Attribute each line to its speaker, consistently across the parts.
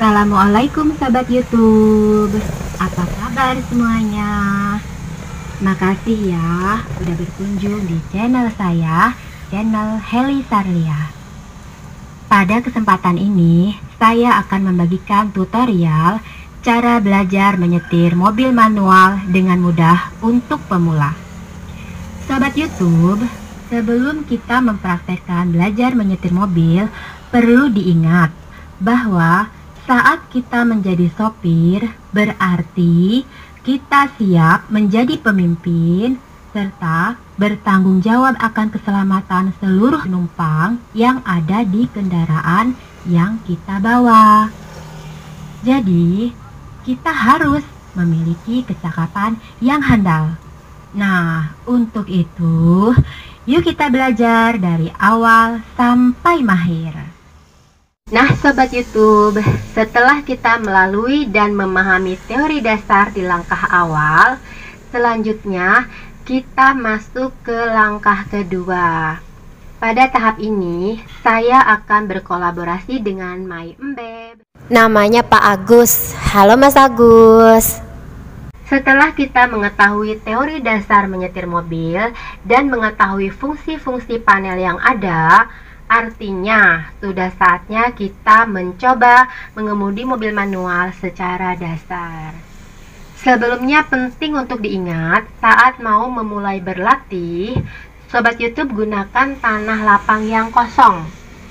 Speaker 1: Assalamualaikum sahabat YouTube. Apa kabar semuanya? Makasih ya udah berkunjung di channel saya, channel Heli Sarlia. Pada kesempatan ini, saya akan membagikan tutorial cara belajar menyetir mobil manual dengan mudah untuk pemula. Sahabat YouTube, sebelum kita mempraktekkan belajar menyetir mobil, perlu diingat bahwa saat kita menjadi sopir, berarti kita siap menjadi pemimpin serta bertanggung jawab akan keselamatan seluruh penumpang yang ada di kendaraan yang kita bawa. Jadi, kita harus memiliki kecakapan yang handal. Nah, untuk itu, yuk kita belajar dari awal sampai mahir. Nah Sobat YouTube, setelah kita melalui dan memahami teori dasar di langkah awal, selanjutnya kita masuk ke langkah kedua. Pada tahap ini, saya akan berkolaborasi dengan My Embeb. Namanya Pak Agus. Halo Mas Agus. Setelah kita mengetahui teori dasar menyetir mobil dan mengetahui fungsi-fungsi panel yang ada, artinya, sudah saatnya kita mencoba mengemudi mobil manual secara dasar. Sebelumnya penting untuk diingat, saat mau memulai berlatih, Sobat YouTube gunakan tanah lapang yang kosong.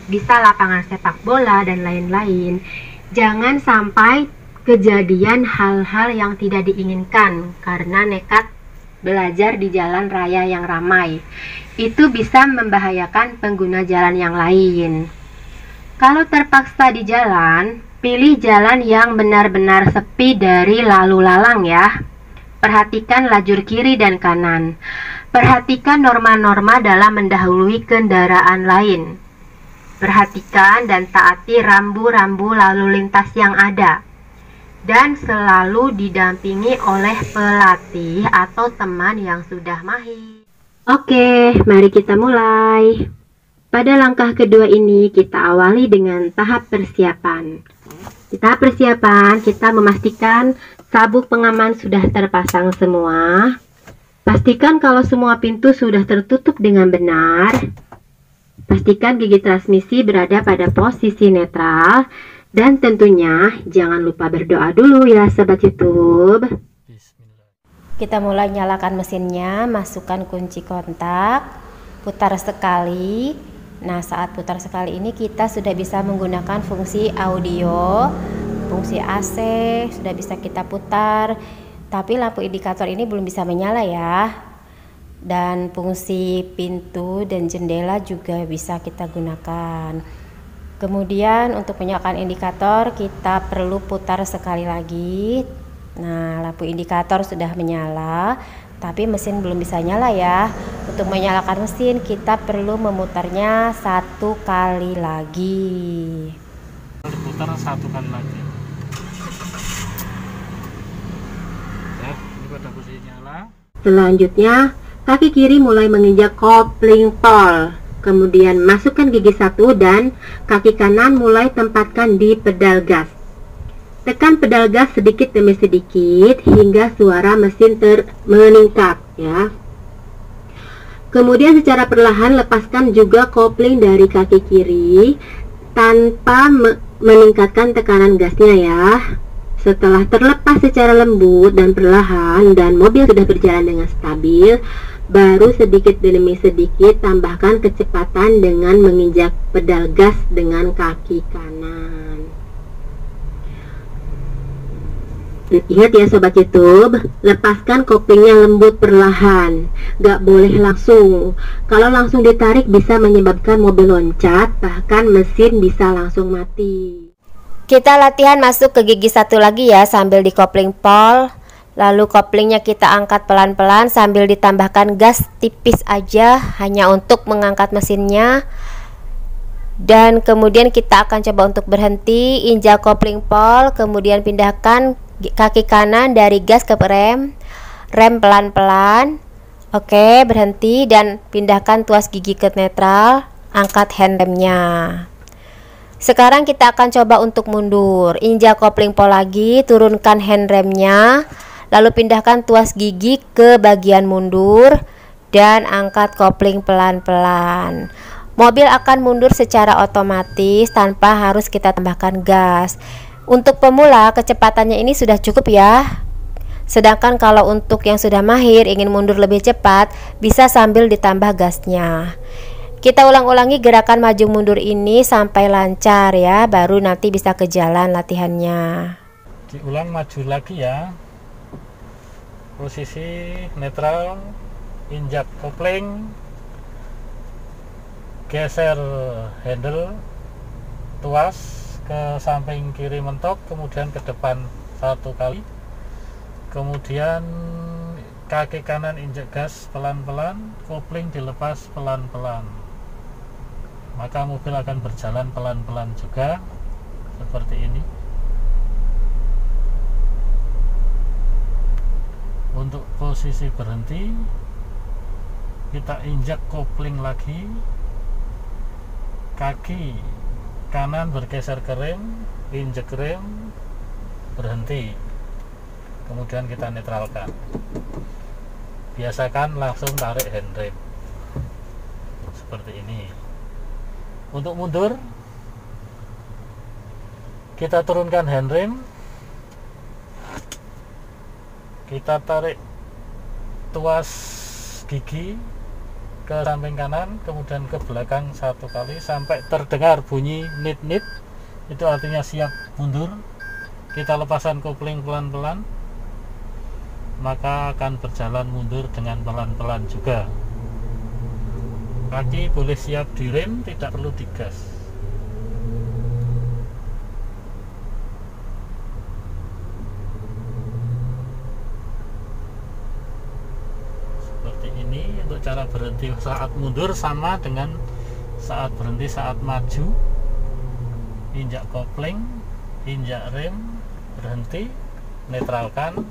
Speaker 1: Bisa lapangan sepak bola dan lain-lain. Jangan sampai kejadian hal-hal yang tidak diinginkan karena nekat belajar di jalan raya yang ramai. Itu bisa membahayakan pengguna jalan yang lain. Kalau terpaksa di jalan, pilih jalan yang benar-benar sepi dari lalu lalang ya. Perhatikan lajur kiri dan kanan. Perhatikan norma-norma dalam mendahului kendaraan lain. Perhatikan dan taati rambu-rambu lalu lintas yang ada. Dan selalu didampingi oleh pelatih atau teman yang sudah mahir. Oke, mari kita mulai. Pada langkah kedua ini kita awali dengan tahap persiapan. Di tahap persiapan kita memastikan sabuk pengaman sudah terpasang semua. Pastikan kalau semua pintu sudah tertutup dengan benar. Pastikan gigi transmisi berada pada posisi netral. Dan tentunya jangan lupa berdoa dulu ya Sobat YouTube. Kita mulai nyalakan mesinnya, masukkan kunci kontak, putar sekali. Nah, saat putar sekali ini kita sudah bisa menggunakan fungsi audio, fungsi AC, sudah bisa kita putar. Tapi lampu indikator ini belum bisa menyala ya. Dan fungsi pintu dan jendela juga bisa kita gunakan. Kemudian untuk menyalakan indikator kita perlu putar sekali lagi. Nah, lampu indikator sudah menyala, tapi mesin belum bisa nyala ya. Untuk menyalakan mesin kita perlu memutarnya satu kali lagi.
Speaker 2: Putar satu kali lagi. Ya, ini pada posisi nyala.
Speaker 1: Selanjutnya, kaki kiri mulai menginjak kopling pol. Kemudian masukkan gigi satu dan kaki kanan mulai tempatkan di pedal gas. Tekan pedal gas sedikit demi sedikit hingga suara mesin meningkat ya. Kemudian secara perlahan lepaskan juga kopling dari kaki kiri tanpa meningkatkan tekanan gasnya ya. Setelah terlepas secara lembut dan perlahan dan mobil sudah berjalan dengan stabil, baru sedikit demi sedikit tambahkan kecepatan dengan menginjak pedal gas dengan kaki kanan. Ingat ya Sobat YouTube, lepaskan koplingnya lembut perlahan, gak boleh langsung. Kalau langsung ditarik bisa menyebabkan mobil loncat, bahkan mesin bisa langsung mati. Kita latihan masuk ke gigi satu lagi ya sambil di kopling pol. Lalu koplingnya kita angkat pelan-pelan sambil ditambahkan gas tipis aja hanya untuk mengangkat mesinnya. Dan kemudian kita akan coba untuk berhenti, injak kopling pol, kemudian pindahkan kaki kanan dari gas ke rem pelan-pelan. Oke, berhenti dan pindahkan tuas gigi ke netral, angkat handremnya.
Speaker 3: Sekarang kita akan coba untuk mundur. Injak kopling pol lagi, turunkan handremnya, lalu pindahkan tuas gigi ke bagian mundur dan angkat kopling pelan-pelan. Mobil akan mundur secara otomatis tanpa harus kita tambahkan gas. Untuk pemula kecepatannya ini sudah cukup ya. Sedangkan kalau untuk yang sudah mahir ingin mundur lebih cepat, bisa sambil ditambah gasnya. Kita ulang-ulangi gerakan maju mundur ini sampai lancar ya, baru nanti bisa ke jalan latihannya.
Speaker 2: Diulang maju lagi ya. Posisi netral, injak kopling, geser handle tuas ke samping kiri mentok, kemudian ke depan 1 kali, kemudian kaki kanan injak gas pelan-pelan, kopling dilepas pelan-pelan, maka mobil akan berjalan pelan-pelan juga seperti ini. Untuk posisi berhenti, kita injak kopling lagi, kaki kanan bergeser ke rem, injek rem, berhenti, kemudian kita netralkan. Biasakan langsung tarik handrem seperti ini. Untuk mundur, kita turunkan handrem, kita tarik tuas gigi ke samping kanan, kemudian ke belakang 1 kali sampai terdengar bunyi nit-nit, itu artinya siap mundur. Kita lepaskan kopling pelan-pelan, maka akan berjalan mundur dengan pelan-pelan juga. Kaki boleh siap direm, tidak perlu digas. Seperti ini. Untuk cara berhenti saat mundur sama dengan saat berhenti saat maju. Injak kopling, injak rem, berhenti, netralkan,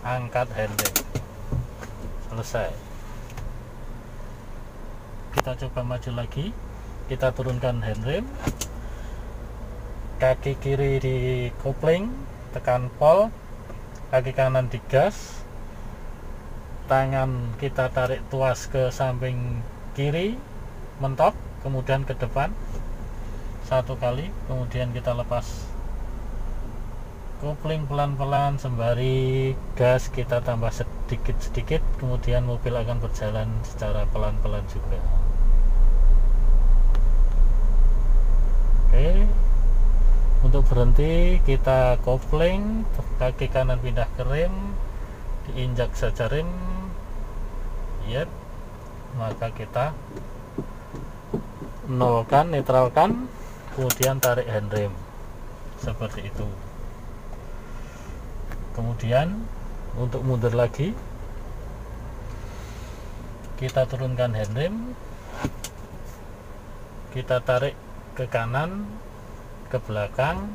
Speaker 2: angkat handle, selesai. Kita coba maju lagi, kita turunkan handrem, kaki kiri di kopling, tekan pol, kaki kanan digas, tangan kita tarik tuas ke samping kiri mentok, kemudian ke depan 1 kali, kemudian kita lepas kopling pelan-pelan sembari gas kita tambah sedikit-sedikit, kemudian mobil akan berjalan secara pelan-pelan juga. Oke. Untuk berhenti kita kopling, kaki kanan pindah ke rem, diinjak saja rem, yep, maka kita nolkan, netralkan, kemudian tarik handrem seperti itu. Kemudian untuk mundur lagi, kita turunkan handrem, kita tarik ke kanan, ke belakang,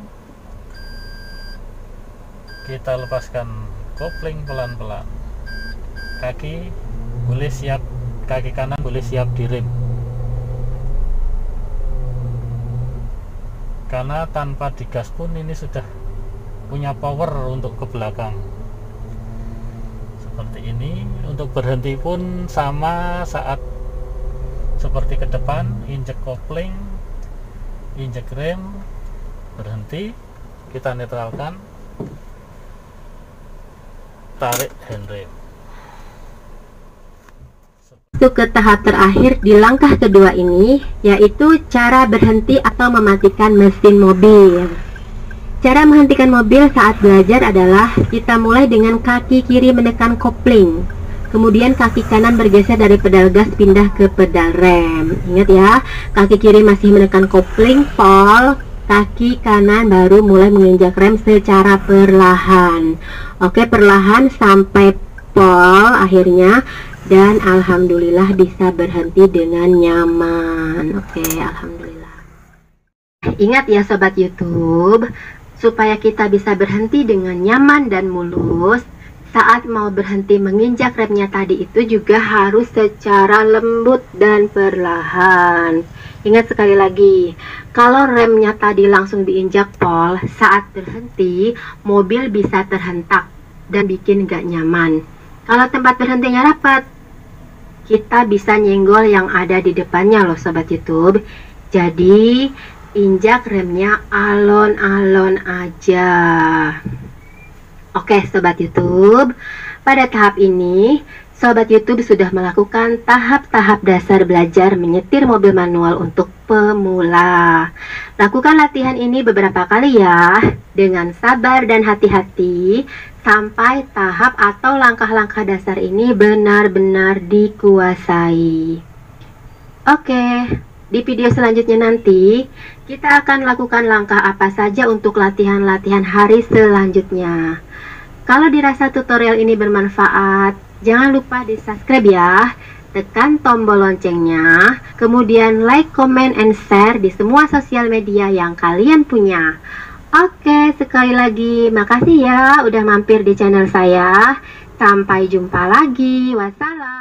Speaker 2: kita lepaskan kopling pelan-pelan, kaki boleh siap, kaki kanan boleh siap direm, karena tanpa digas pun ini sudah punya power untuk ke belakang seperti ini. Untuk berhenti pun sama, saat seperti ke depan, injek kopling, injek rem, berhenti, kita netralkan, tarik handrem.
Speaker 1: Masuk ke tahap terakhir di langkah kedua ini, yaitu cara berhenti atau mematikan mesin mobil. Cara menghentikan mobil saat belajar adalah kita mulai dengan kaki kiri menekan kopling, kemudian kaki kanan bergeser dari pedal gas pindah ke pedal rem. Ingat ya, kaki kiri masih menekan kopling, pol, kaki kanan baru mulai menginjak rem secara perlahan. Oke, perlahan sampai pol akhirnya, dan alhamdulillah bisa berhenti dengan nyaman. Oke, alhamdulillah. Ingat ya Sobat YouTube, supaya kita bisa berhenti dengan nyaman dan mulus, saat mau berhenti menginjak remnya tadi itu juga harus secara lembut dan perlahan. Ingat sekali lagi, kalau remnya tadi langsung diinjak pol, saat berhenti, mobil bisa terhentak dan bikin gak nyaman. Kalau tempat berhentinya rapat, kita bisa nyenggol yang ada di depannya loh Sobat YouTube. Jadi, injak remnya alon-alon aja. Oke Sobat YouTube, pada tahap ini Sobat YouTube sudah melakukan tahap-tahap dasar belajar menyetir mobil manual untuk pemula. Lakukan latihan ini beberapa kali ya, dengan sabar dan hati-hati, sampai tahap atau langkah-langkah dasar ini benar-benar dikuasai. Oke, di video selanjutnya nanti, kita akan lakukan langkah apa saja untuk latihan-latihan hari selanjutnya. Kalau dirasa tutorial ini bermanfaat, jangan lupa di subscribe ya, tekan tombol loncengnya, kemudian like, comment, and share di semua sosial media yang kalian punya. Oke, sekali lagi makasih ya udah mampir di channel saya. Sampai jumpa lagi, wassalam.